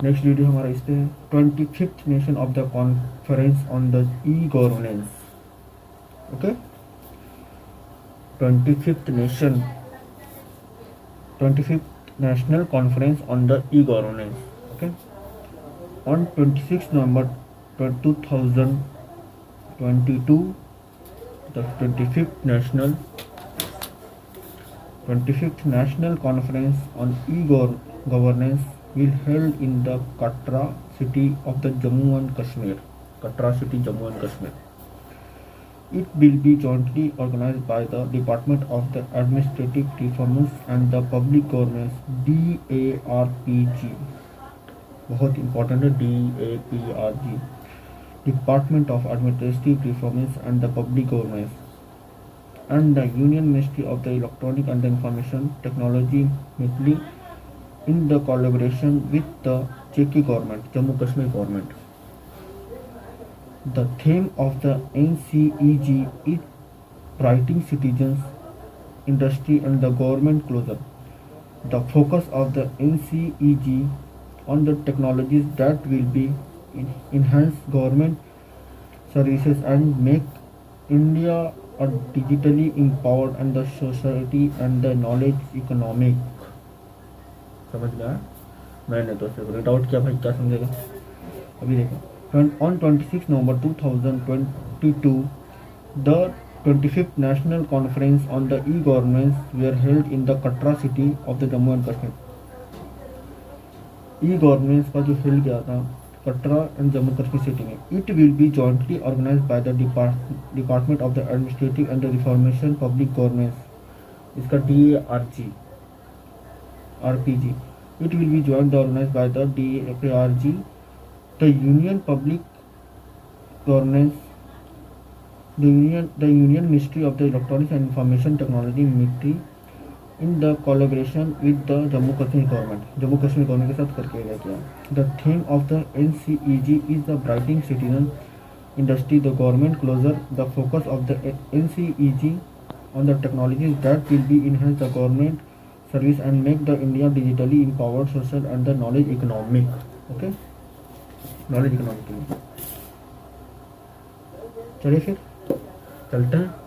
Next video हमारा इस पे 25th nation of the conference on the e governance. Okay, 25th National Conference on the E-Governance. Okay, on 26 November 2022, the 25th National Conference on E-Governance will held in the Katra city of the Jammu and Kashmir. Katra city, Jammu and Kashmir. It will be jointly organized by the Department of the Administrative Reforms and the Public Governance DARPG. बहुत important है DAPRG. Department of Administrative Reforms and the Public Governance and the Union Ministry of the Electronic and the Information Technology MeitY in the collaboration with the JK government, Jammu Kashmir government. The theme of the NCeG is Writing Citizens, Industry and the Government Closer. The focus of the NCeG on the technologies that will be enhance government services and make India a digitally empowered and the society and the knowledge economic. समझ गया? मैंने तो सिर्फ read out किया भाई, क्या समझेगा? अभी देखो, on 26 November 2022, the 25th National Conference on the E-Governance were held in the Katra city of the Jammu and Kashmir. E-Governance का जो held गया था कटरा एंड जम्मू कश्मीर सिटी में. It will be jointly organized by the Department of the Administrative and the Reformation Public Governance. इसका DARPG. It will be jointly organized by the DAPRG, the Union Public Governance, the Union Ministry of the Electronics and Information Technology MeitY in the collaboration with the Jammu Kashmir government. Jammu Kashmir government के साथ करके किया. The theme of the NCeG is the Writing Citizen, Industry, the Government Closer. The focus of the NCeG on the technologies that will be enhance the government service and make the India digitally empowered, social and the knowledge economic. Okay, knowledge economic. चलिए फिर चलते हैं.